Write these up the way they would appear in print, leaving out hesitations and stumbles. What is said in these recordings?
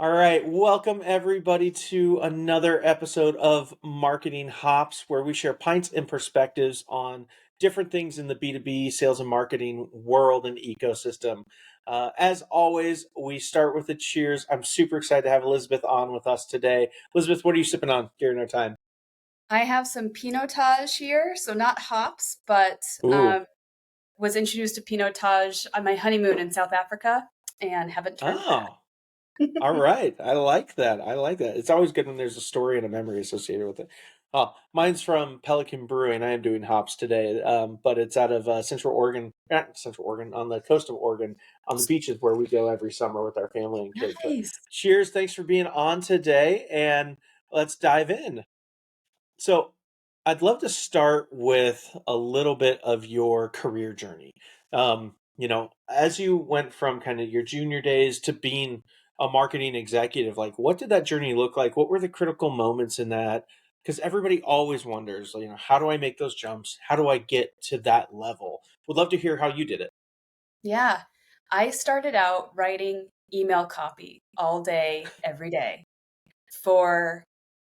All right, welcome everybody to another episode of Marketing Hops, where we share pints and perspectives on different things in the B2B sales and marketing world and ecosystem. As always, we start with a cheers. I'm super excited to have Elizabeth on with us today. Elizabeth, what are you sipping on during our time? I have some Pinotage here, so not hops, but Ooh, was introduced to Pinotage on my honeymoon in South Africa and haven't turned back. oh, all right. I like that. I like that. It's always good when there's a story and a memory associated with it. Mine's from Pelican Brewing. I am doing hops today, but it's out of Central Oregon, on the coast of Oregon, on the beaches where we go every summer with our family and kids. But Nice. cheers. Thanks for being on today, and let's dive in. So, I'd love to start with a little bit of your career journey. As you went from kind of your junior days to being a marketing executive, like what did that journey look like? What were the critical moments in that? Because everybody always wonders, how do I make those jumps? How do I get to that level? Would love to hear how you did it. Yeah. I started out writing email copy all day, every day for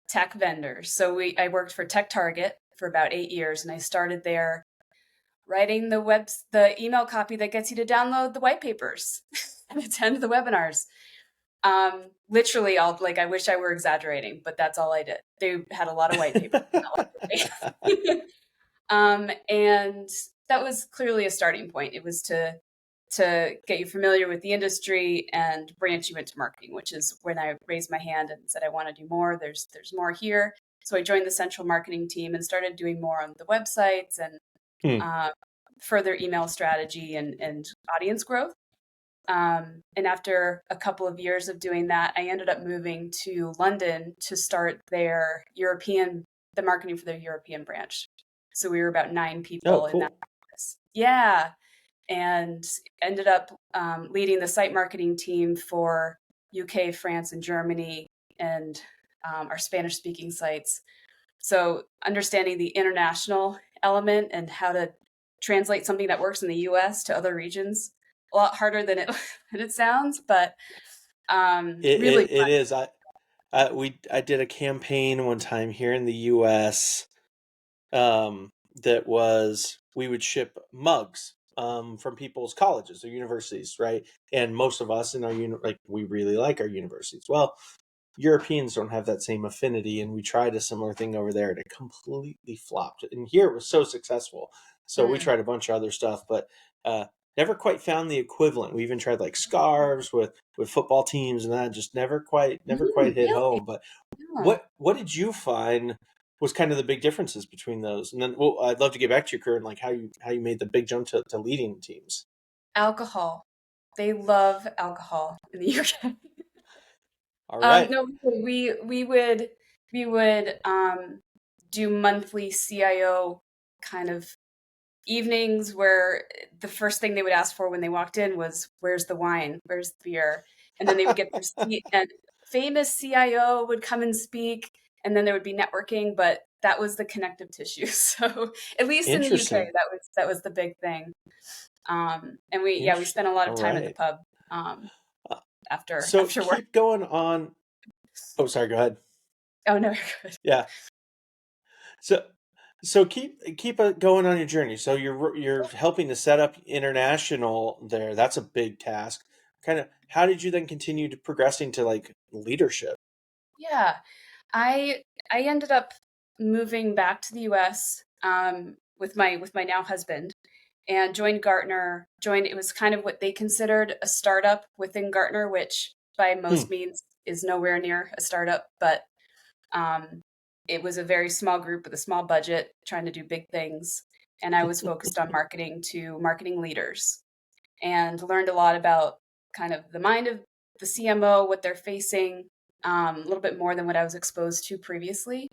tech vendors. I worked for Tech Target for about 8 years, and I started there writing the email copy that gets you to download the white papers and attend the webinars. Literally, I wish I were exaggerating, but that's all I did. They had a lot of white paper. And that was clearly a starting point. It was to get you familiar with the industry and branch you into marketing, which is when I raised my hand and said I want to do more. There's more here. So I joined the central marketing team and started doing more on the websites and Hmm. uh, further email strategy and audience growth. And after a couple of years of doing that, I ended up moving to London to start the marketing for their European branch. So we were about 9 people Oh, in that cool. office. Yeah. And ended up leading the site marketing team for UK, France, and Germany, and our Spanish speaking sites. So understanding the international element and how to translate something that works in the US to other regions, a lot harder than it than it sounds, but It, really it, it is. I did a campaign one time here in the U.S. That was we would ship mugs from people's colleges or universities, right? And most of us in our we really like our universities. Well, Europeans don't have that same affinity, and we tried a similar thing over there, and it completely flopped. And here it was so successful, so we fun. tried a bunch of other stuff, but never quite found the equivalent. We even tried like scarves with football teams, and that just never quite hit Really? home. But Yeah. what did you find was kind of the big differences between those? And then, well, I'd love to get back to your career and like how you made the big jump to leading teams. Alcohol. They love alcohol in the UK. All right. No, we would do monthly CIO kind of evenings where the first thing they would ask for when they walked in was, "Where's the wine? Where's the beer?" And then they would get their seat, and famous CIO would come and speak, and then there would be networking, but that was the connective tissue. So at least in the UK, Interesting. that was the big thing. And we Interesting. spent a lot of All time at the right. pub Uh, after so after work. keep going on. Oh, sorry. Go ahead. Oh no, you're good. Yeah. So keep going on your journey. So you're helping to set up international there. That's a big task. Kind of how did you then continue to progressing to like leadership? Yeah, I I ended up moving back to the US with my now husband and joined Gartner. Joined It was kind of what they considered a startup within Gartner, which by Hmm. most means is nowhere near a startup, but um, it was a very small group with a small budget trying to do big things. And I was focused on marketing to marketing leaders and learned a lot about kind of the mind of the CMO, what they're facing, a little bit more than what I was exposed to previously.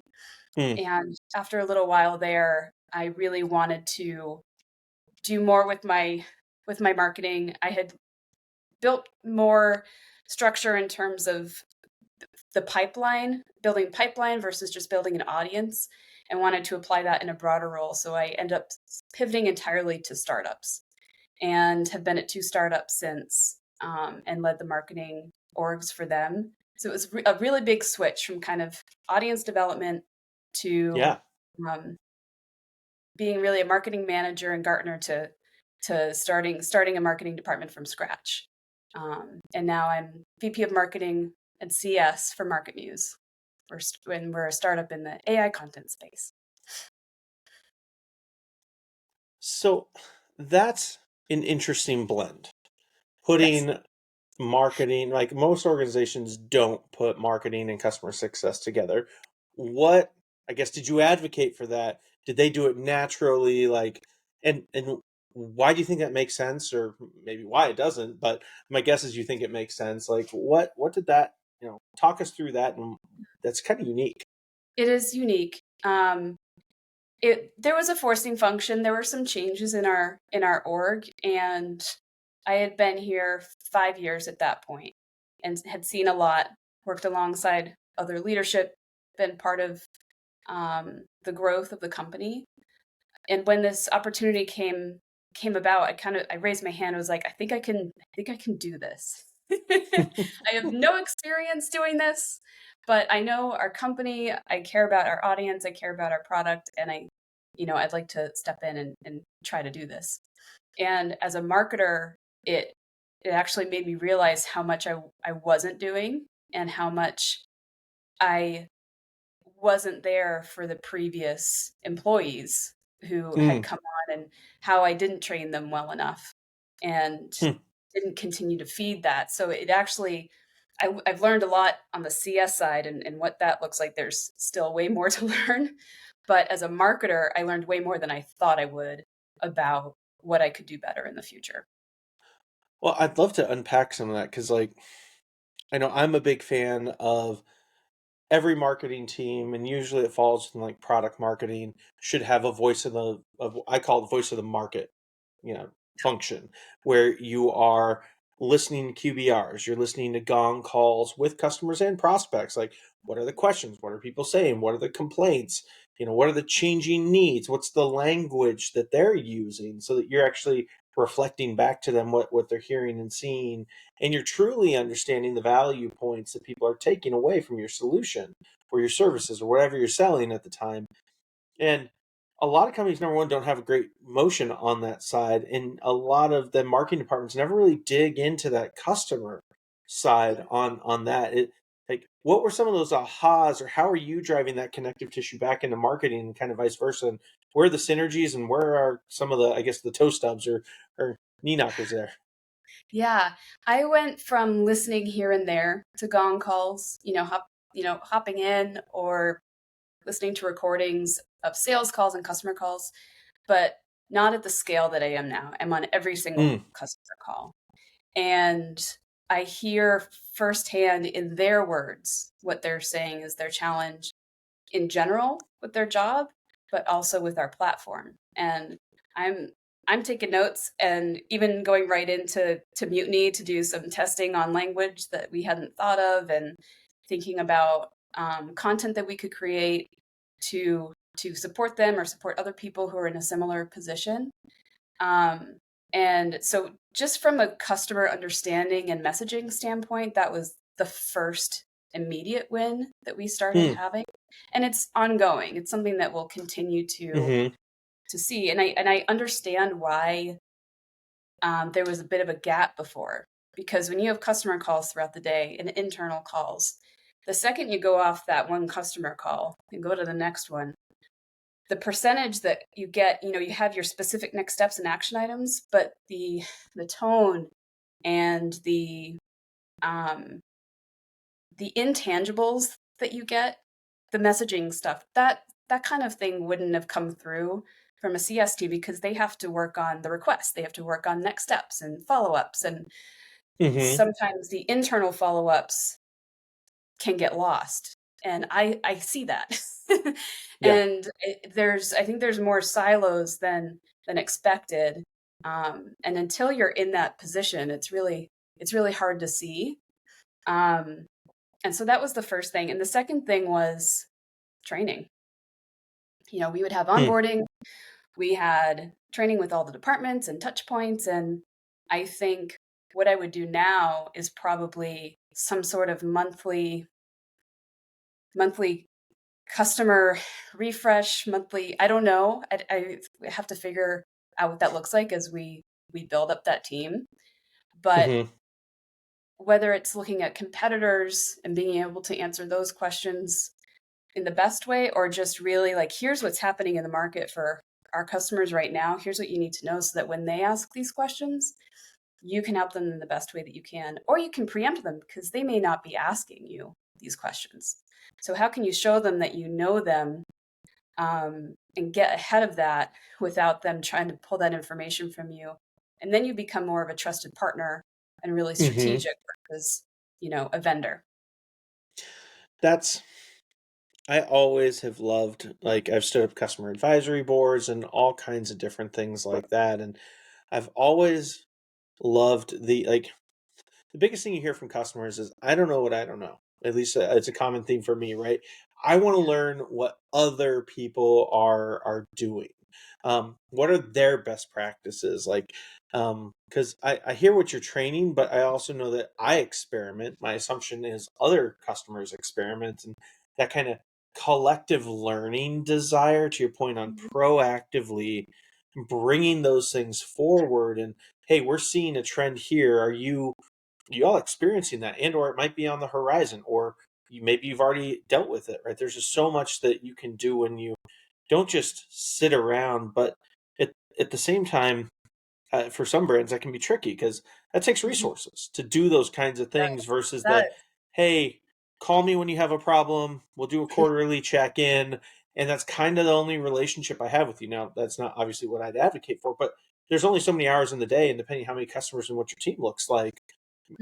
Hmm. And after a little while there, I really wanted to do more with my marketing. I had built more structure in terms of the pipeline, building pipeline versus just building an audience, and wanted to apply that in a broader role. So I ended up pivoting entirely to startups and have been at two startups since, and led the marketing orgs for them. So it was a really big switch from kind of audience development to Yeah. um, being really a marketing manager in Gartner to starting a marketing department from scratch. And now I'm VP of marketing and CS for Market Muse. We're a startup in the AI content space. So that's an interesting blend. Yes. Putting marketing, like most organizations don't put marketing and customer success together. What, I guess, did you advocate for that? Did they do it naturally? Like, and why do you think that makes sense, or maybe why it doesn't? But my guess is you think it makes sense. Like, what did that, talk us through that, and that's kind of unique. It is unique. There was a forcing function. There were some changes in our org, and I had been here 5 years at that point, and had seen a lot. Worked alongside other leadership, been part of the growth of the company. And when this opportunity came about, I raised my hand. I was like, I think I can do this. I have no experience doing this, but I know our company, I care about our audience, I care about our product, and I'd like to step in and try to do this. And as a marketer, it it actually made me realize how much I wasn't doing, and how much I wasn't there for the previous employees who had Mm, come on, and how I didn't train them well enough and hmm. didn't continue to feed that. So it actually, I've learned a lot on the CS side, and what that looks like. There's still way more to learn. But as a marketer, I learned way more than I thought I would about what I could do better in the future. Well, I'd love to unpack some of that because, like, I know I'm a big fan of every marketing team, and usually it falls in like product marketing, should have a voice of I call it the voice of the market, function, where you are listening to QBRs, you're listening to Gong calls with customers and prospects. Like, what are the questions? What are people saying? What are the complaints? What are the changing needs? What's the language that they're using, so that you're actually reflecting back to them what they're hearing and seeing, and you're truly understanding the value points that people are taking away from your solution or your services or whatever you're selling at the time. And a lot of companies, number one, don't have a great motion on that side. And a lot of the marketing departments never really dig into that customer side on that. Like, what were some of those ahas, or how are you driving that connective tissue back into marketing, and kind of vice versa? And where are the synergies, and where are some of the, I guess, the toe stubs or knee knockers there? Yeah, I went from listening here and there to Gong calls, hopping in or listening to recordings of sales calls and customer calls, but not at the scale that I am now. I'm on every single Mm, customer call. And I hear firsthand in their words what they're saying is their challenge in general with their job, but also with our platform. And I'm I'm taking notes, and even going right into Mutiny to do some testing on language that we hadn't thought of, and thinking about content that we could create to support them or support other people who are in a similar position. Um, and so, just from a customer understanding and messaging standpoint, that was the first immediate win that we started mm, having, and it's ongoing. It's something that we'll continue mm-hmm. to see, and I understand why there was a bit of a gap before, because when you have customer calls throughout the day and internal calls, the second you go off that one customer call and go to the next one, the percentage that you get, you have your specific next steps and action items, but the tone and um, the intangibles that you get, the messaging stuff, that kind of thing wouldn't have come through from a CST, because they have to work on the request, they have to work on next steps and follow-ups, and Mm-hmm. sometimes the internal follow-ups can get lost, and I see that. Yeah. And I think there's more silos than expected, and until you're in that position, it's really hard to see. um, and so that was the first thing, and the second thing was training. We would have Hmm. onboarding, we had training with all the departments and touch points, and I think what I would do now is probably some sort of monthly customer refresh, monthly, I don't know. I have to figure out what that looks like as we build up that team. But Hmm. whether it's looking at competitors and being able to answer those questions in the best way, or just really like, here's what's happening in the market for our customers right now. Here's what you need to know so that when they ask these questions, you can help them in the best way that you can, or you can preempt them because they may not be asking you these questions. So, how can you show them that you know them, and get ahead of that without them trying to pull that information from you? And then you become more of a trusted partner and really Hmm. strategic versus, a vendor. That's I always have loved, like, I've stood up customer advisory boards and all kinds of different things like that, and I've always loved the biggest thing you hear from customers is, "I don't know what I don't know." At least, it's a common theme for me, right? I wanna Yeah. learn what other people are doing. What are their best practices? Like, because I hear what you're training, but I also know that I experiment. My assumption is other customers experiment, and that kinda collective learning desire, to your point on Mhm. proactively bringing those things forward and, "Hey, we're seeing a trend here. Are you all experiencing that?" And or it might be on the horizon, or maybe you've already dealt with it, right? There's just so much that you can do when you don't just sit around, but at the same time, for some brands that can be tricky because that takes Mhm. resources to do those kinds of things versus the, That "Hey, call me when you have a problem, we'll do a quarterly check in," and that's kind of the only relationship I have with you. Now that's not obviously what I'd advocate for, but there's only so many hours in the day, and depending how many customers and what your team looks like,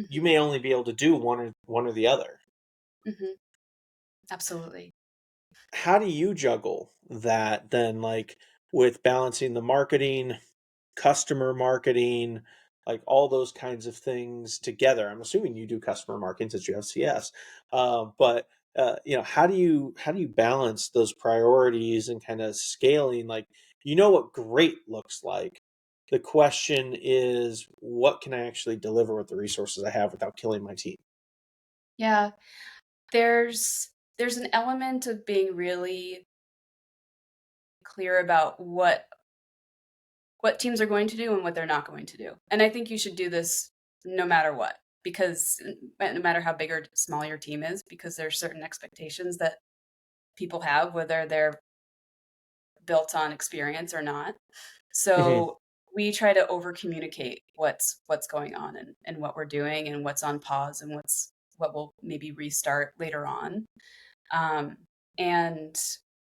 you Mhm. may only be able to do one or the other. Mhm. Absolutely. How do you juggle that then, like, with balancing the marketing, customer marketing, like all those kinds of things together? I'm assuming you do customer marketing since you have CS. But how do you balance those priorities and kind of scaling? Like, what great looks like. The question is, what can I actually deliver with the resources I have without killing my team? Yeah. There's an element of being really clear about what teams are going to do and what they're not going to do. And I think you should do this no matter what, because no matter how big or small your team is, because there's certain expectations that people have, whether they're built on experience or not. Hmm. So we try to over communicate what's going on, and what we're doing and what's on pause and what will maybe restart later on. Um, and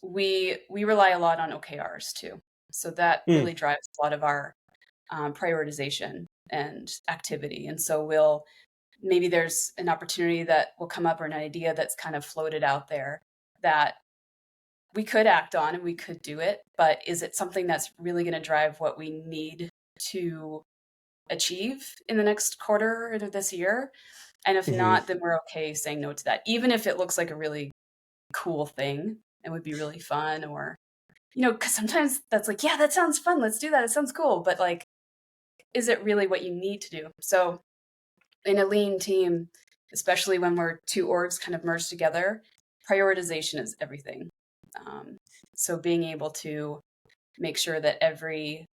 we rely a lot on OKRs too. So that Mm. really drives a lot of our prioritization and activity. And so maybe there's an opportunity that will come up, or an idea that's kind of floated out there that we could act on and we could do it, but is it something that's really going to drive what we need to achieve in the next quarter of this year? And if Hmm. not, then we're okay saying no to that, even if it looks like a really cool thing and would be really fun, or because sometimes that's like, yeah, that sounds fun, let's do that, it sounds cool, but like, is it really what you need to do? So in a lean team, especially when we're two orgs kind of merged together, prioritization is everything. um, so being able to make sure that every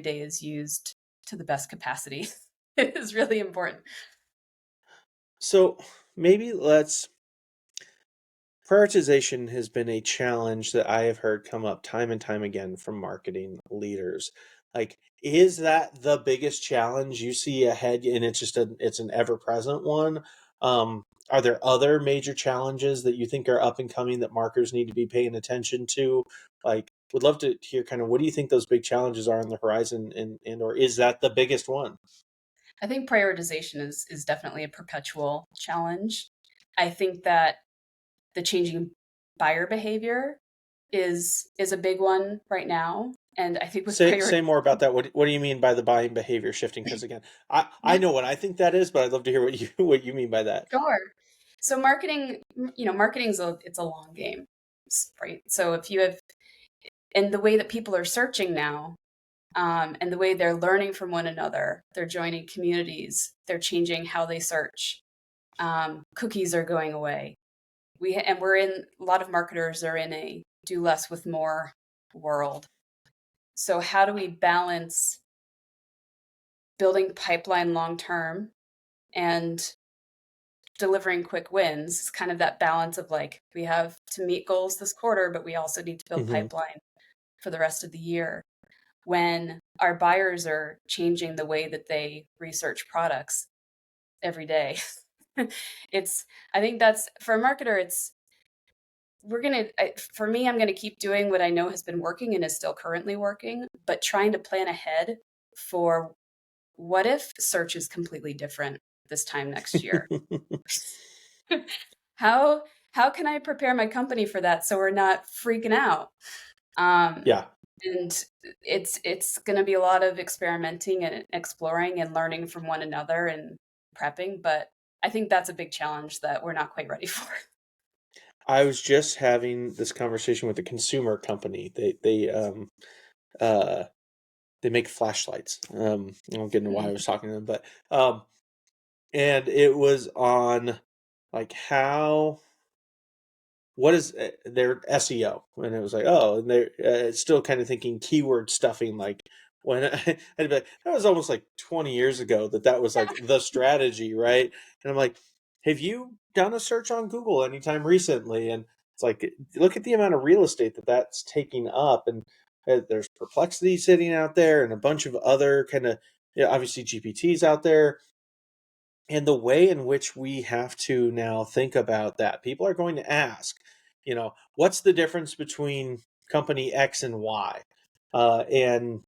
day is used to the best capacity is really important. So maybe let's prioritization has been a challenge that I have heard come up time and time again from marketing leaders. Like, is that the biggest challenge you see ahead? And it's an ever present one. Are there other major challenges that you think are up and coming that marketers need to be paying attention to? Like, would love to hear kind of what do you think those big challenges are on the horizon, and or is that the biggest one? I think prioritization is definitely a perpetual challenge. I think that the changing buyer behavior is a big one right now, and I think with Say more about that. What do you mean by the buying behavior shifting? Because again, I yeah, know what I think that is, but I'd love to hear what you what you mean by that. sure. So marketing's it's a long game, right? So if you have and the way that people are searching now, and the way they're learning from one another, they're joining communities, they're changing how they search. Cookies are going away. We're in a lot of marketers are in a do less with more world. So how do we balance building pipeline long term and delivering quick wins? It's kind of that balance of like we have to meet goals this quarter, but we also need to build Hmm. pipeline for the rest of the year. When our buyers are changing the way that they research products every day. it's I think that's for a marketer it's for me, I'm going to keep doing what I know has been working and is still currently working, but trying to plan ahead for what if search is completely different this time next year. how how can I prepare my company for that so we're not freaking out? um, Yeah. and it's going to be a lot of experimenting and exploring and learning from one another and prepping, but I think that's a big challenge that we're not quite ready for. I was just having this conversation with a consumer company. Uh they make flashlights. I won't get into why I was talking to them, but and it was on like how what is their SEO, and it was like, oh, and they're still kind of thinking keyword stuffing, like when I'd be like, that was almost like 20 years ago that was like the strategy, right? And I'm like, have you done a search on Google anytime recently? And it's like, look at the amount of real estate that's taking up, and there's Perplexity sitting out there and a bunch of other kind of, yeah, obviously GPTs out there, and the way in which we have to now think about that. People are going to ask, what's the difference between company X and Y? And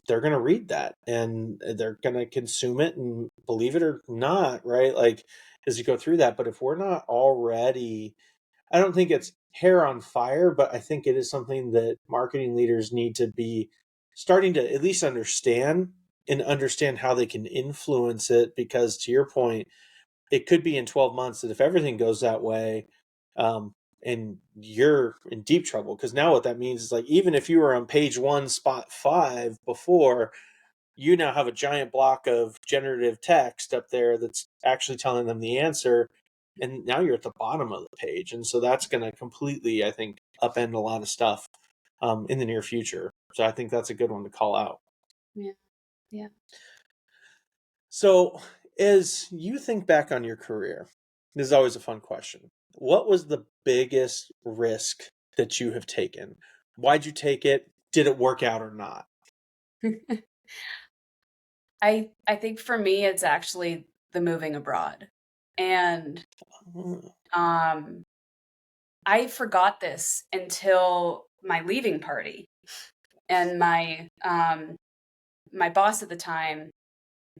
they're going to read that and they're going to consume it and believe it or not, right? Like as you go through that. But if we're not already, I don't think it's hair on fire, but I think it is something that marketing leaders need to be starting to at least understand and understand how they can influence it. Because to your point, it could be in 12 months that if everything goes that way, and you're in deep trouble. Because now what that means is like, even if you were on page one, spot five before, you now have a giant block of generative text up there that's actually telling them the answer. And now you're at the bottom of the page. And so that's going to completely, I think, upend a lot of stuff in the near future. So I think that's a good one to call out. Yeah, yeah. So, as you think back on your career, this is always a fun question. What was the biggest risk that you have taken? Why'd you take it? Did it work out or not? I think for me it's actually the moving abroad. And Mm. um I forgot this until my leaving party. And my boss at the time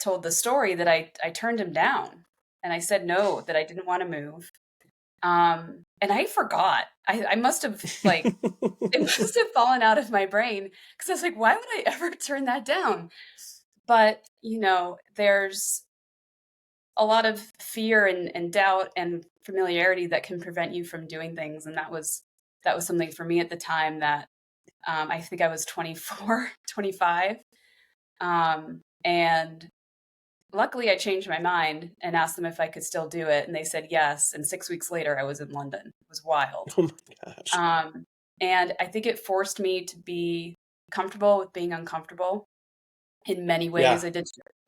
told the story that I turned him down and I said no, that I didn't want to move. And I forgot. I must have like it must have fallen out of my brain because I was like, why would I ever turn that down? But, there's a lot of fear and doubt and familiarity that can prevent you from doing things. And that was something for me at the time that I think I was 24, 25. And luckily I changed my mind and asked them if I could still do it. And they said yes. And 6 weeks later, I was in London. It was wild. Oh my gosh. Um, and I think it forced me to be comfortable with being uncomfortable in many ways. Yeah. I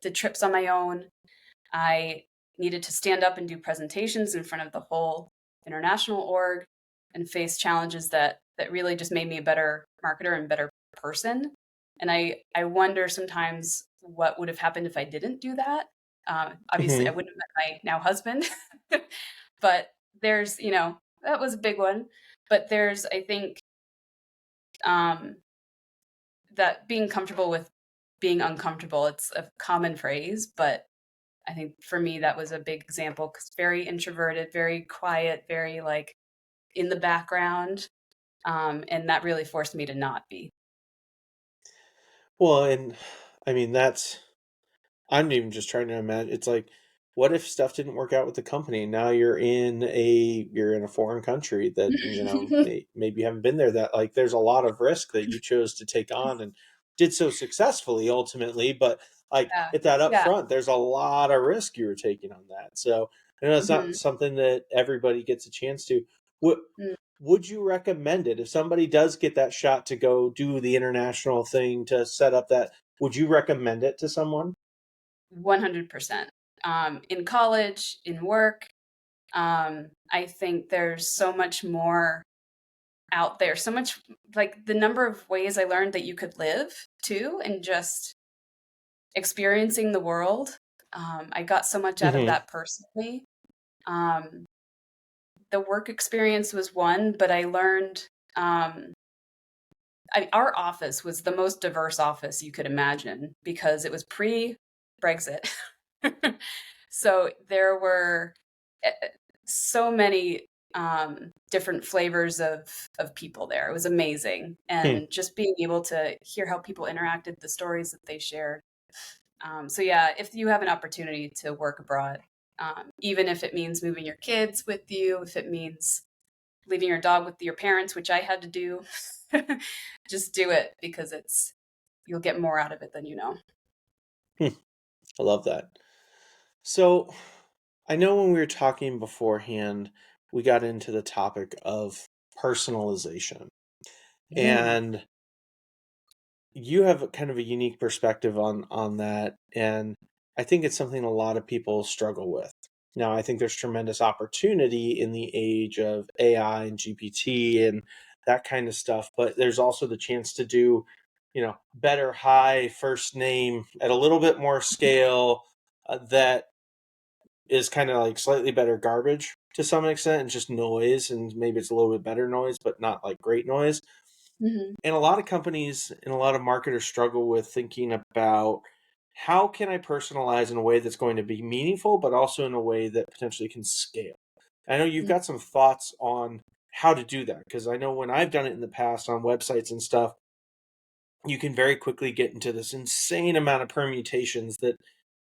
did trips on my own. I needed to stand up and do presentations in front of the whole international org and face challenges that really just made me a better marketer and better person. And I wonder sometimes what would have happened if I didn't do that. Obviously, I Hmm. wouldn't have met my now husband, but that was a big one. But there's, I think, um, that being comfortable with being uncomfortable. It's a common phrase, but I think for me that was a big example because very introverted, very quiet, very like in the background, and that really forced me to not be. Well, and I mean, I'm even just trying to imagine. It's like, what if stuff didn't work out with the company? Now you're in a foreign country that maybe you haven't been there. That like there's a lot of risk that you chose to take on and did so successfully ultimately. But like Yeah, at that up yeah, front, there's a lot of risk you were taking on that. So I know it's not Mhm. something that everybody gets a chance to. Would Mm, would you recommend it if somebody does get that shot to go do the international thing to set up that? Would you recommend it to someone? 100%. In college, in work, I think there's so much more out there, so much like the number of ways I learned that you could live too, and just experiencing the world. I got so much out of Hmm. that personally. Um, the work experience was one, but I learned our office was the most diverse office you could imagine because it was pre Brexit. So there were so many different flavors of people there. It was amazing, Hmm. and just being able to hear how people interacted, the stories that they shared. So yeah, if you have an opportunity to work abroad, even if it means moving your kids with you, if it means leaving your dog with your parents, which I had to do, just do it because you'll get more out of it than you know. Hmm. I love that. So I know when we were talking beforehand, we got into the topic of personalization. Mm, And you have kind of a unique perspective on that, and I think it's something a lot of people struggle with. Now, I think there's tremendous opportunity in the age of AI and GPT and that kind of stuff, but there's also the chance to do, better high first name at a little bit more scale, that is kind of like slightly better garbage to some extent and just noise, and maybe it's a little bit better noise but not like great noise. mhm, And a lot of companies and a lot of marketers struggle with thinking about, how can I personalize in a way that's going to be meaningful, but also in a way that potentially can scale. I know you've mm, got some thoughts on how to do that, because I know when I've done it in the past on websites and stuff, you can very quickly get into this insane amount of permutations that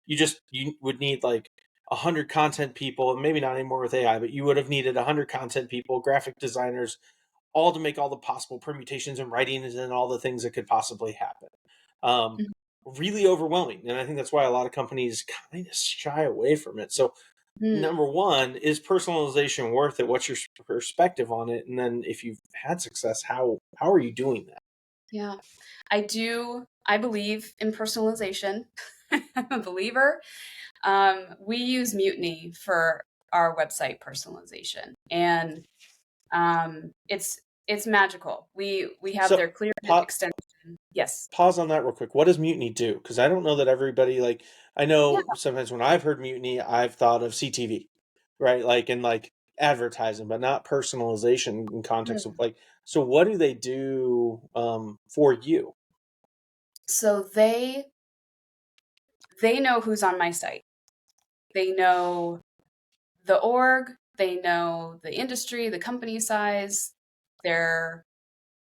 you would need like 100 content people, and maybe not anymore with AI, but you would have needed 100 content people, graphic designers, all to make all the possible permutations and writings and all the things that could possibly happen. Um, mm, Really overwhelming. And I think that's why a lot of companies kind of shy away from it. So, mm. number one, is personalization worth it? What's your perspective on it? And then if you've had success, how are you doing that? Yeah. I believe in personalization. I'm a believer. We use Mutiny for our website personalization, and it's magical. We have So, their clear pa- extension. Yes. pause on that real quick. What does mutiny do? Because I don't know that everybody, like, I Yeah. know sometimes when I've heard mutiny, I've thought of CTV, right? Like in like advertising, but not personalization in context of Mm. like. So what do they do for you? So they know who's on my site. They know the org, they know the industry, the company size, their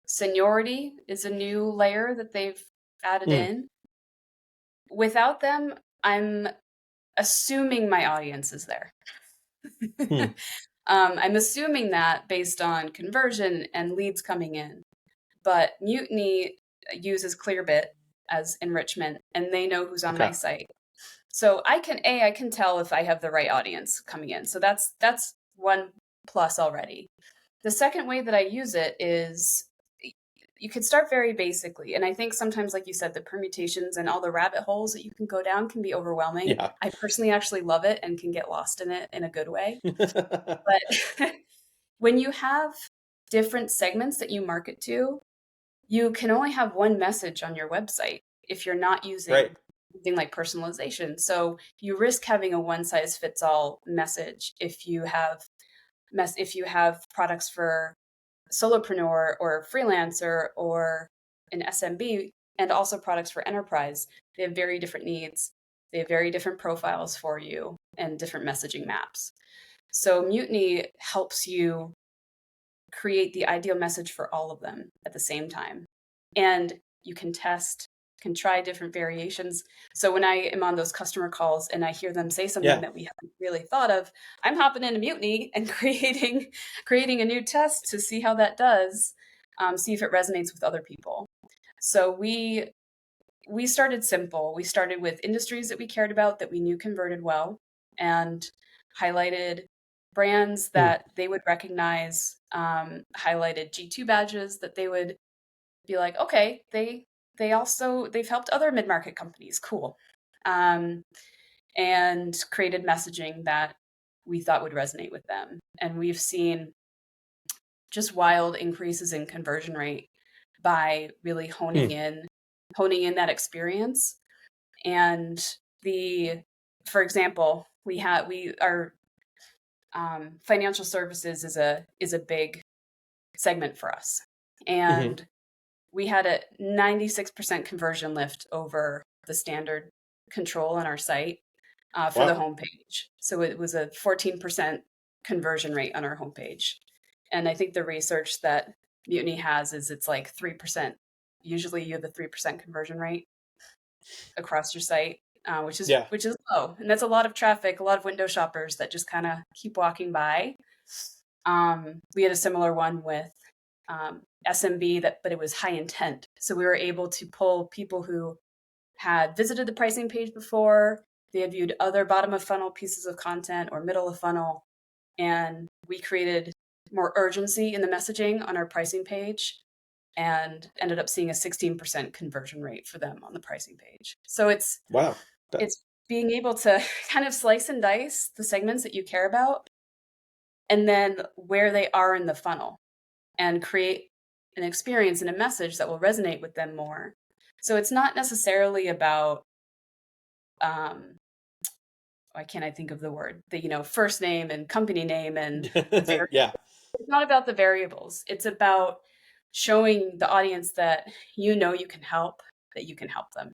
seniority is a new layer that they've added Hmm. in. Without them, I'm assuming my audience is there. Hmm. I'm assuming that based on conversion and leads coming in. But Mutiny uses Clearbit as enrichment, and they know who's on my Okay. site. So I can tell if I have the right audience coming in. So that's one plus already. The second way that I use it is you could start very basically. And I think sometimes, like you said, the permutations and all the rabbit holes that you can go down can be overwhelming. Yeah. I personally actually love it and can get lost in it in a good way. But when you have different segments that you market to, you can only have one message on your website if you're not Right. using something like personalization. So you risk having a one size fits all message if you have products for solopreneur or freelancer or an SMB, and also products for enterprise. They have very different needs. They have very different profiles for you and different messaging maps. So Mutiny helps you create the ideal message for all of them at the same time. And you can test, can try different variations. So when I am on those customer calls and I hear them say something Yeah. that we haven't really thought of, I'm hopping into Mutiny and creating a new test to see how that does, see if it resonates with other people. So we started simple. We started with industries that we cared about that we knew converted well, and highlighted brands Hmm. that they would recognize, highlighted G2 badges that they would be like, okay, they've helped other mid-market companies. Cool. Um, and created messaging that we thought would resonate with them. And we've seen just wild increases in conversion rate by really Hmm. honing in that experience. And the for example, we our financial services is a big segment for us. Hmm. And we had a 96% conversion lift over the standard control on our site for the Wow. homepage. So it was a 14% conversion rate on our homepage. And I think the research that Mutiny has is it's like 3%. Usually you have a 3% conversion rate across your site, Yeah. which is low. And that's a lot of traffic, a lot of window shoppers that just kind of keep walking by. We had a similar one with SMB but it was high intent. So we were able to pull people who had visited the pricing page before, they had viewed other bottom of funnel pieces of content or middle of funnel, and we created more urgency in the messaging on our pricing page and ended up seeing a 16% conversion rate for them on the pricing page. So Wow. That, it's being able to kind of slice and dice the segments that you care about and then where they are in the funnel and create an experience and a message that will resonate with them more. So it's not necessarily about why can't I think of the word? The first name and company name and the yeah. variable. It's not about the variables. It's about showing the audience that you can help, that you can help them.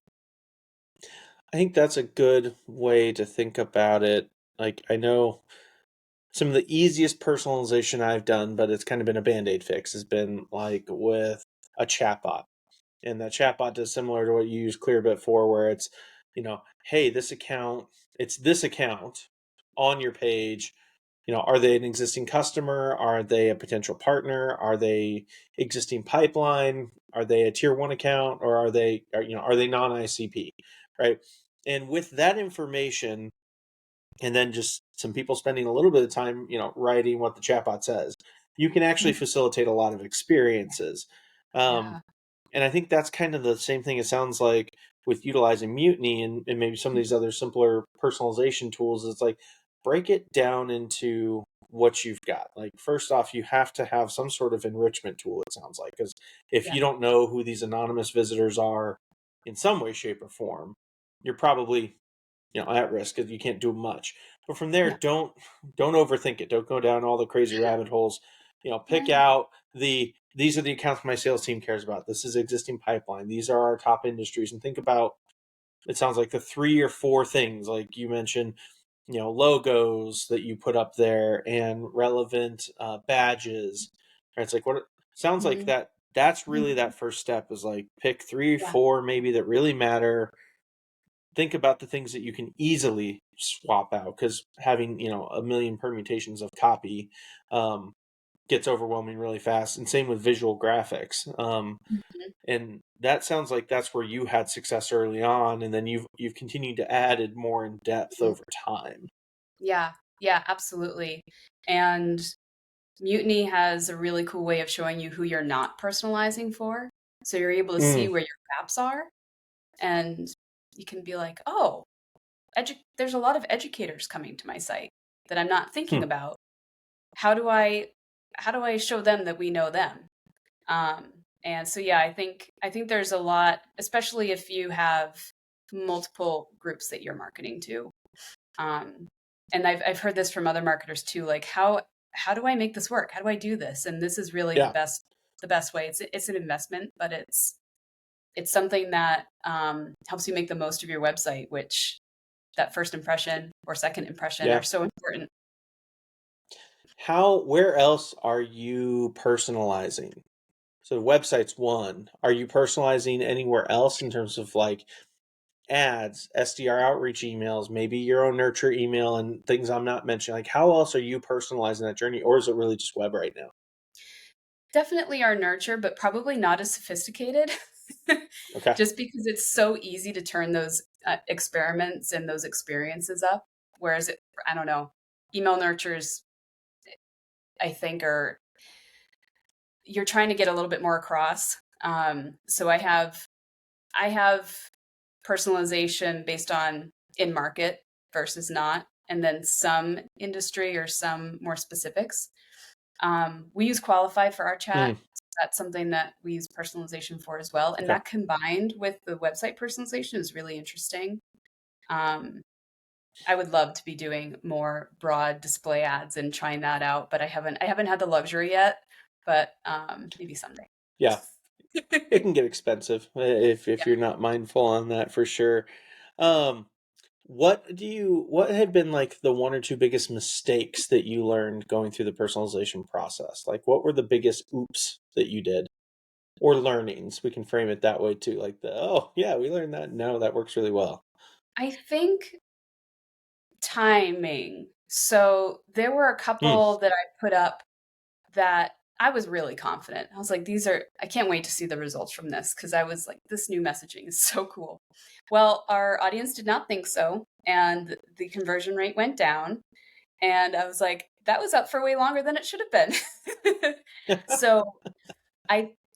I think that's a good way to think about it. Like, I know some of the easiest personalization I've done, but it's kind of been a band-aid fix, has been like with a chatbot. And that chatbot does similar to what you use Clearbit for, where it's, hey, it's this account on your page. Are they an existing customer? Are they a potential partner? Are they existing pipeline? Are they a tier one account, or are they non-ICP? Right. And with that information, and then just some people spending a little bit of time, writing what the chatbot says, you can actually Mhm. facilitate a lot of experiences. Um, Yeah. and I think that's kind of the same thing it sounds like with utilizing Mutiny and maybe some of these other simpler personalization tools. It's like break it down into what you've got. Like, first off, you have to have some sort of enrichment tool, it sounds like, because if Yeah. you don't know who these anonymous visitors are in some way, shape, or form, you're probably at risk because you can't do much. But from there, Yeah. don't overthink it. Don't go down all the crazy rabbit holes. Pick Yeah. out these are the accounts my sales team cares about. This is existing pipeline. These are our top industries. And think about, it sounds like, the 3 or 4 things like you mentioned, logos that you put up there and relevant badges. Right? It's like, what it sounds like, Mhm. that's really Mhm. that first step, is like pick three, Yeah. four maybe that really matter. Think about the things that you can easily swap out, because having a million permutations of copy um, gets overwhelming really fast, and same with visual graphics. Mhm. And that sounds like that's where you had success early on, and then you've continued to add more in depth Mhm. over time. Yeah. Yeah, absolutely. And Mutiny has a really cool way of showing you who you're not personalizing for. So you're able to see Mm, where your gaps are and you can be like, "Oh, there's a lot of educators coming to my site that I'm not thinking hmm, about. How do I show them that we know them?" And so yeah, I think there's a lot, especially if you have multiple groups that you're marketing to. Um, and I've heard this from other marketers too, like how do I make this work? How do I do this? And this is really yeah, the best way. It's an investment, but it's something that helps you make the most of your website, which that first impression or second impression are yeah. so important. Where else are you personalizing? So the website's one. Are you personalizing anywhere else in terms of like ads, SDR outreach emails, maybe your own nurture email and things I'm not mentioning? Like, how else are you personalizing that journey, or is it really just web right now? Definitely our nurture, but probably not as sophisticated. Okay. Just because it's so easy to turn those experiments and those experiences up. Whereas I don't know, email nurtures, I think, are you're trying to get a little bit more across. So I have personalization based on in market versus not, and then some industry or some more specifics. We use Qualified for our chat. Mm, That's something that we use personalization for as well. And okay. that combined with the website personalization is really interesting. Um, I would love to be doing more broad display ads and trying that out, but I haven't had the luxury yet, but maybe someday. Yeah, it can get expensive if Yeah. you're not mindful on that for sure. Um, what have been like the one or two biggest mistakes that you learned going through the personalization process? Like what were the biggest oops that you did? Or learnings? We can frame it that way too. Like oh yeah, we learned that. No, that works really well. I think timing. So there were a Hmm. couple that I put up that I was really confident. I was like, I can't wait to see the results from this because I was like, this new messaging is so cool. Well, our audience did not think so. And the conversion rate went down. And I was like, that was up for way longer than it should have been. So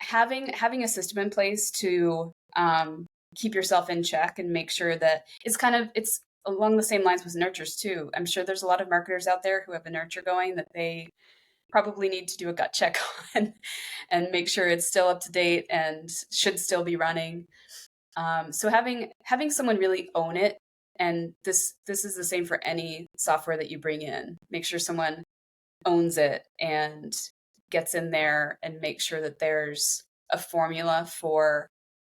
having a system in place to keep yourself in check and make sure that it's along the same lines with nurtures too. I'm sure there's a lot of marketers out there who have a nurture going that they probably need to do a gut check on and make sure it's still up to date and should still be running. So having someone really own it, and this is the same for any software that you bring in. Make sure someone owns it and gets in there and make sure that there's a formula for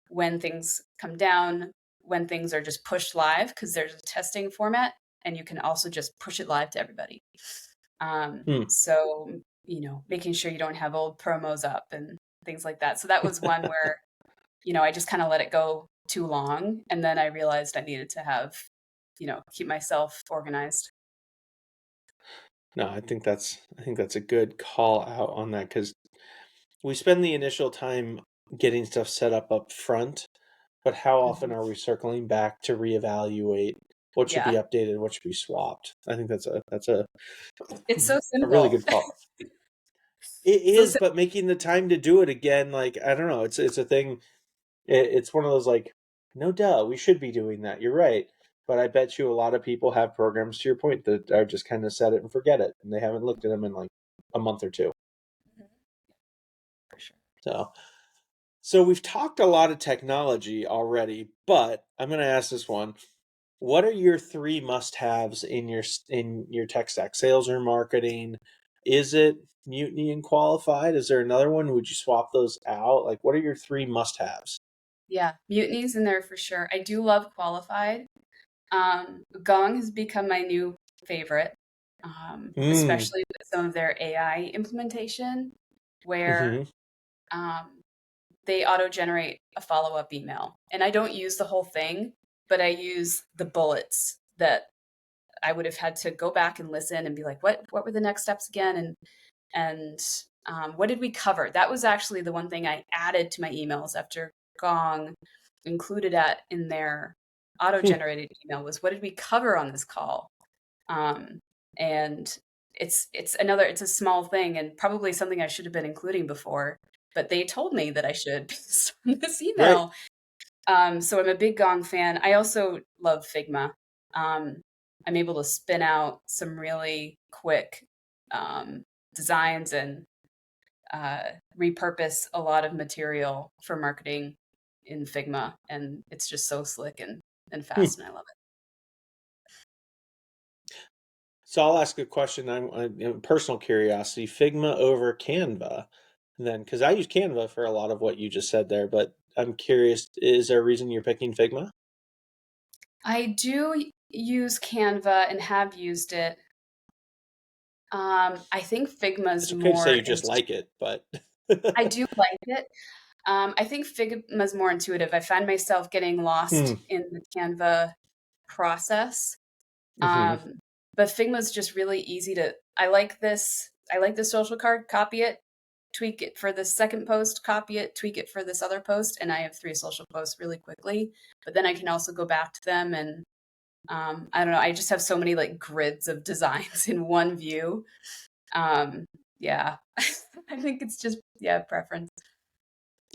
when things come down, when things are just pushed live, because there's a testing format and you can also just push it live to everybody. Hmm. So, making sure you don't have old promos up and things like that. So that was one where, I just kind of let it go too long. And then I realized I needed to keep myself organized. No, I think that's a good call out on that because we spend the initial time getting stuff set up front, but how often Mhm. are we circling back to reevaluate what should be Yeah. updated, what should be swapped? I think that's It's so a really simple. good call. It So is, but making the time to do it again, like I don't know, it's a thing. It's one of those like, no, duh, we should be doing that. You're right, but I bet you a lot of people have programs to your point that are just kind of set it and forget it, and they haven't looked at them in like a month or two. Mhm. For sure. So, so we've talked a lot of technology already, but I'm going to ask this one: what are your three must-haves in your tech stack? Sales or marketing? Is it Mutiny and Qualified? Is there another one? Would you swap those out? Like, what are your three must-haves? Yeah, mutinies in there for sure. I do love Qualified. Gong has become my new favorite, Mm. especially with some of their AI implementation, where Hmm. um, they auto generate a follow up email. And I don't use the whole thing, but I use the bullets that I would have had to go back and listen and be like, what were the next steps again? And what did we cover? That was actually the one thing I added to my emails after Gong included that in their auto generated email was what did we cover on this call? Um, and it's a small thing and probably something I should have been including before, but they told me that I should based on this Right. email. So I'm a big Gong fan. I also love Figma. Um, I'm able to spin out some really quick um, designs and uh, repurpose a lot of material for marketing in Figma, and it's just so slick and Hmm. fast, and I love it. So I'll ask a question. Personal curiosity: Figma over Canva, then because I use Canva for a lot of what you just said there. But I'm curious: is there a reason you're picking Figma? I do use Canva and have used it. I think Figma's It's okay to say more. you just like it, but. I do like it. I think Figma's more intuitive. I find myself getting Hmm. lost in the Canva process. Hmm. But Figma's just really easy to. I like this. I like the social card. Copy it, tweak it for this second post. Copy it, tweak it for this other post, and I have 3 social posts really quickly. But then I can also go back to them and I don't know. I just have so many like grids of designs in one view. Yeah, I think it's just, yeah, preference.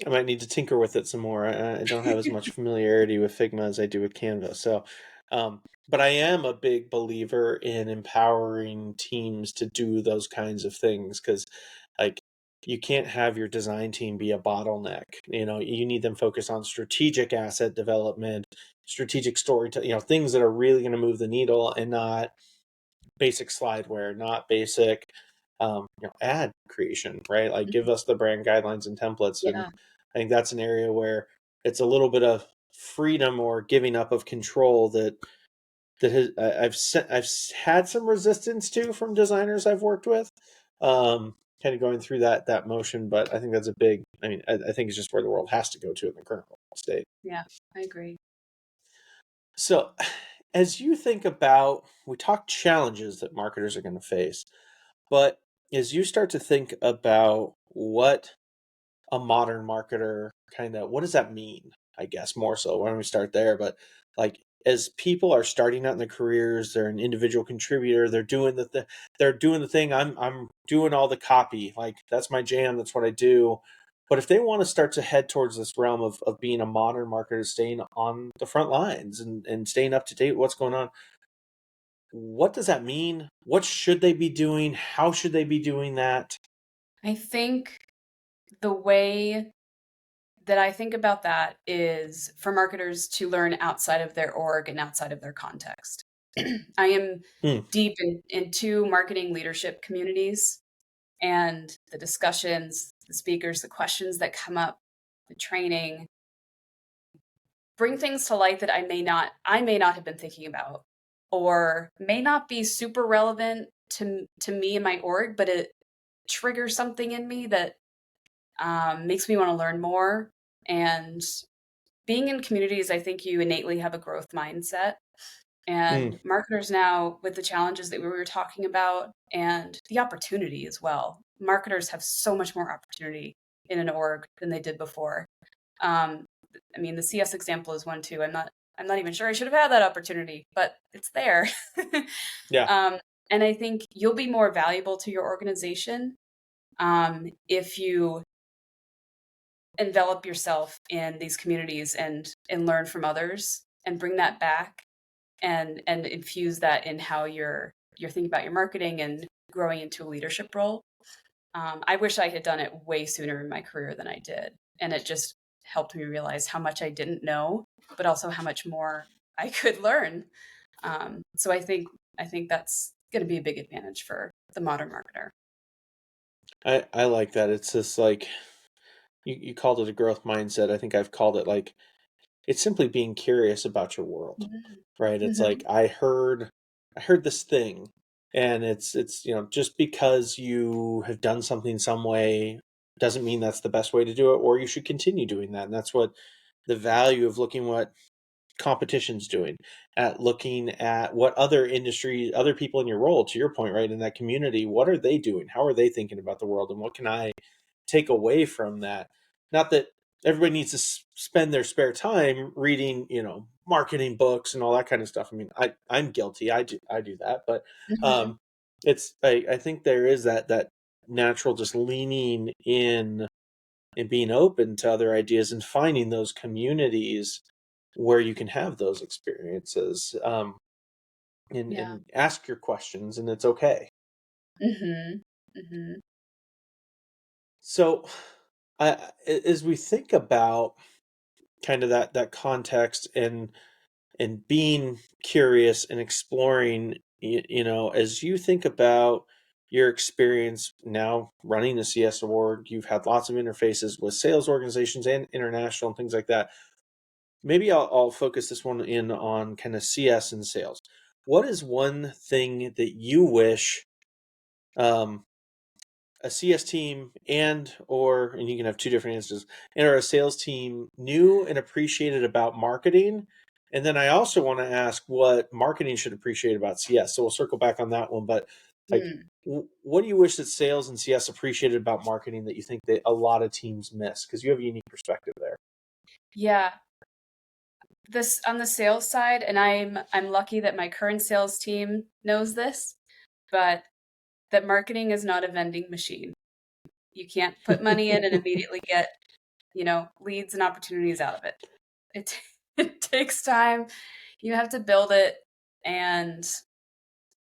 I might need to tinker with it some more. I don't have as much familiarity with Figma as I do with Canva. So, but I am a big believer in empowering teams to do those kinds of things because, like, you can't have your design team be a bottleneck. You need them focused on strategic asset development, strategic storytelling, things that are really going to move the needle and not basic slideware, not basic ad creation, right? Like give Mhm. us the brand guidelines and templates. And Yeah, I think that's an area where it's a little bit of freedom or giving up of control that I've had some resistance to from designers I've worked with. Kind of going through that motion, but I think that's a big. I mean, I think it's just where the world has to go to in the current state. yeah, I agree. So, as you think about, we talk challenges that marketers are going to face. But as you start to think about what a modern marketer kind of, what does that mean? I guess more so. Why don't we start there? But like, as people are starting out in their careers, they're an individual contributor. They're doing the thing. I'm doing all the copy. Like that's my jam. That's what I do. But if they want to start to head towards this realm of being a modern marketer, staying on the front lines and staying up to date with what's going on, what does that mean? What should they be doing? How should they be doing that? I think the way that I think about that is for marketers to learn outside of their org and outside of their context. I am Hmm. deep in two marketing leadership communities, and the discussions, the speakers, the questions that come up, the training bring things to light that I may not have been thinking about, or may not be super relevant to me and my org, but it triggers something in me that makes me want to learn more. And being in communities, I think you innately have a growth mindset. Hmm. And marketers now, with the challenges that we were talking about and the opportunity as well, marketers have so much more opportunity in an org than they did before. Um, I mean, the CS example is one too. I'm not even sure I should have had that opportunity, but it's there. Yeah. um, and I think you'll be more valuable to your organization if you envelop yourself in these communities and learn from others and bring that back and infuse that in how you're thinking about your marketing and growing into a leadership role. I wish I had done it way sooner in my career than I did, and it just helped me realize how much I didn't know, but also how much more I could learn. So I think that's going to be a big advantage for the modern marketer. I like that. It's just like you called it a growth mindset. I think I've called it like it's simply being curious about your world, Mhm. right? It's Mhm. like I heard this thing and it's just because you have done something some way doesn't mean that's the best way to do it or you should continue doing that. And that's what the value of looking what competition's doing, at looking at what other industry, other people in your role, to your point, right, in that community, what are they doing? How are they thinking about the world? And what can I take away from that? Not that everybody needs to spend their spare time reading, marketing books and all that kind of stuff. I mean, I'm guilty. I do that, but Mhm. um, I think there is that natural just leaning in and being open to other ideas and finding those communities where you can have those experiences and, Yeah. and ask your questions and it's okay. Mhm. Mhm. So as we think about kind of that context and being curious and exploring, as you think about your experience now running the CS award, you've had lots of interfaces with sales organizations and international and things like that. Maybe I'll focus this one in on kind of CS and sales. What is one thing that you wish um, a CS team and you can have two different answers, and or a sales team knew and appreciated about marketing? And then I also want to ask what marketing should appreciate about CS. So we'll circle back on that one. But like, Mm. what do you wish that sales and CS appreciated about marketing that you think that a lot of teams miss? Because you have a unique perspective there. Yeah. this on the sales side, and I'm lucky that my current sales team knows this, but that marketing is not a vending machine. You can't put money in and immediately get, leads and opportunities out of it. It it takes time. You have to build it, and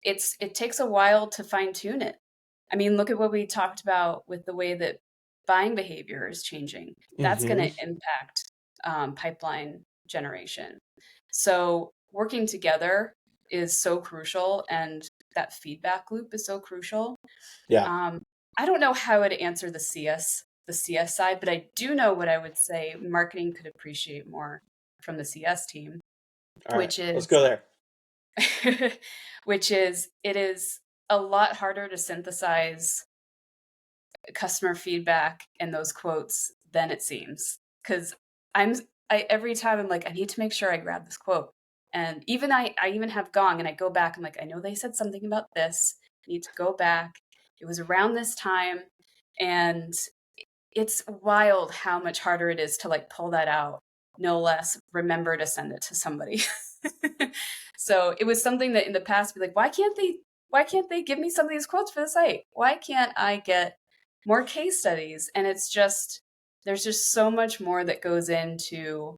it takes a while to fine tune it. I mean, look at what we talked about with the way that buying behavior is changing. That's going Hmm. to impact pipeline generation. So working together is so crucial, and that feedback loop is so crucial. Yeah. Um, I don't know how I'd answer the CS side, but I do know what I would say marketing could appreciate more from the CS team, All right. which Let's is go there. which is it is a lot harder to synthesize customer feedback and those quotes than it seems. Because I'm I every time I'm like, I need to make sure I grab this quote. And even I even have Gong and I go back, I'm like, I know they said something about this. I need to go back. It was around this time. And it's wild how much harder it is to like pull that out, no less remember to send it to somebody. So it was something that in the past be like, why can't they give me some of these quotes for the site? Why can't I get more case studies? And it's just there's just so much more that goes into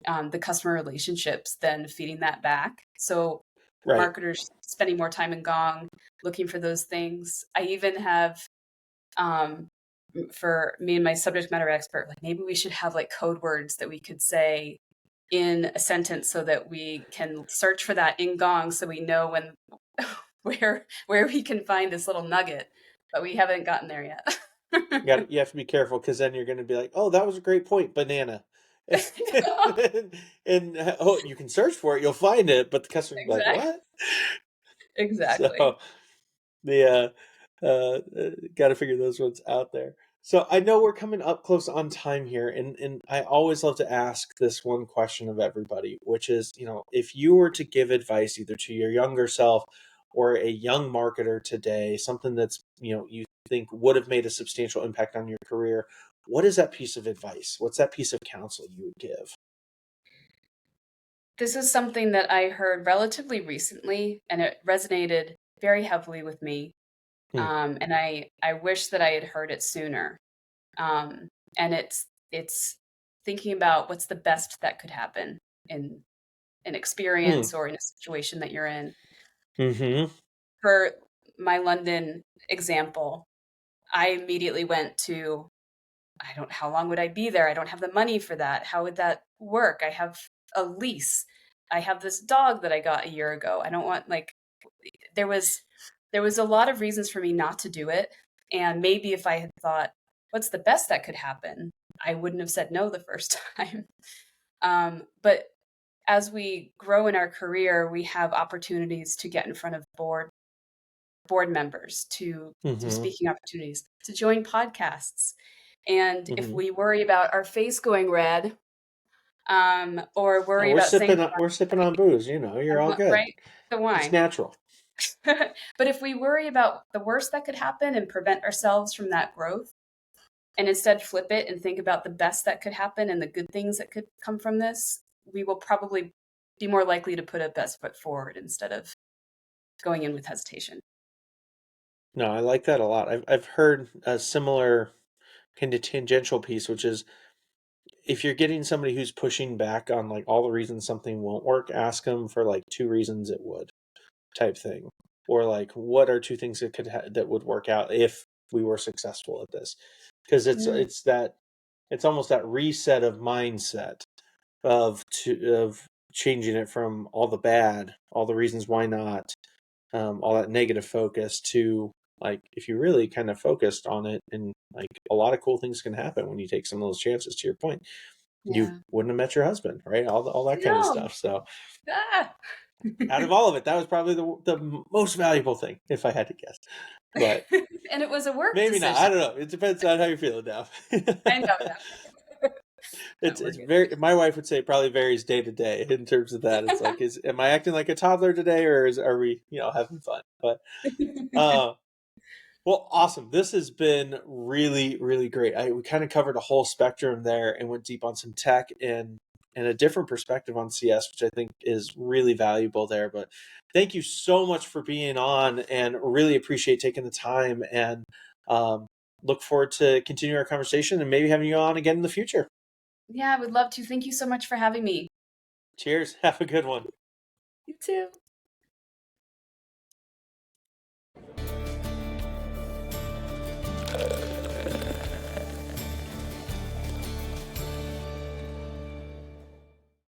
the customer relationships than feeding that back. So Right. marketers spending more time in Gong looking for those things. I even have um, for me and my subject matter expert, like maybe we should have like code words that we could say in a sentence so that we can search for that in Gong so we know when where we can find this little nugget, but we haven't gotten there yet. You have to be careful because then you're going to be like, oh, that was a great point, banana. And you can search for it, you'll find it, but the customer will be like, Exactly. what? Exactly. So the got to figure those ones out there. So I know we're coming up close on time here, and I always love to ask this one question of everybody, which is, if you were to give advice either to your younger self or a young marketer today, something that's, you think would have made a substantial impact on your career, what is that piece of advice? What's that piece of counsel you would give? This is something that I heard relatively recently, and it resonated very heavily with me. Hmm. And I wish that I had heard it sooner. And it's thinking about what's the best that could happen in an Hmm. experience or in a situation that you're in. Mm-hmm. For my London example, I immediately went to, I don't how long would I be there? I don't have the money for that. How would that work? I have a lease. I have this dog that I got a year ago. I don't want like there was there was a lot of reasons for me not to do it. And maybe if I had thought, what's the best that could happen? I wouldn't have said no the first time. But as we grow in our career, we have opportunities to get in front of board members, to do Mm-hmm. speaking opportunities, to join podcasts. And if Mm-hmm. we worry about our face going red, or Oh, worry about saying we're sipping on booze, you're all good. right, the It's wine. natural. But if we worry about the worst that could happen and prevent ourselves from that growth, and instead flip it and think about the best that could happen and the good things that could come from this, we will probably be more likely to put a best foot forward instead of going in with hesitation. No, I like that a lot. I've heard a similar kind of tangential piece, which is if you're getting somebody who's pushing back on like all the reasons something won't work, ask them for like two reasons it would type thing, or like what are two things that that would work out if we were successful at this, because Mm, it's almost that reset of mindset of changing it from all the bad, all the reasons why not, all that negative focus to like if you really kind of focused on it, and like a lot of cool things can happen when you take some of those chances. To your point, you yeah. wouldn't have met your husband, right? All that kind of No. stuff. So Ah. out of all of it, that was probably the most valuable thing, if I had to guess. But And it was a work maybe not. I decision. don't know. It depends on how you're feeling now. I know that. No, we're It's good. very. My wife would say it probably varies day to day in terms of that. It's like, am I acting like a toddler today, or are we having fun? But uh, well, awesome. This has been really, really great. We kind of covered a whole spectrum there and went deep on some tech and a different perspective on CS, which I think is really valuable there. But thank you so much for being on, and really appreciate taking the time, and um, look forward to continuing our conversation and maybe having you on again in the future. Yeah, I would love to. Thank you so much for having me. Cheers. Have a good one. You too.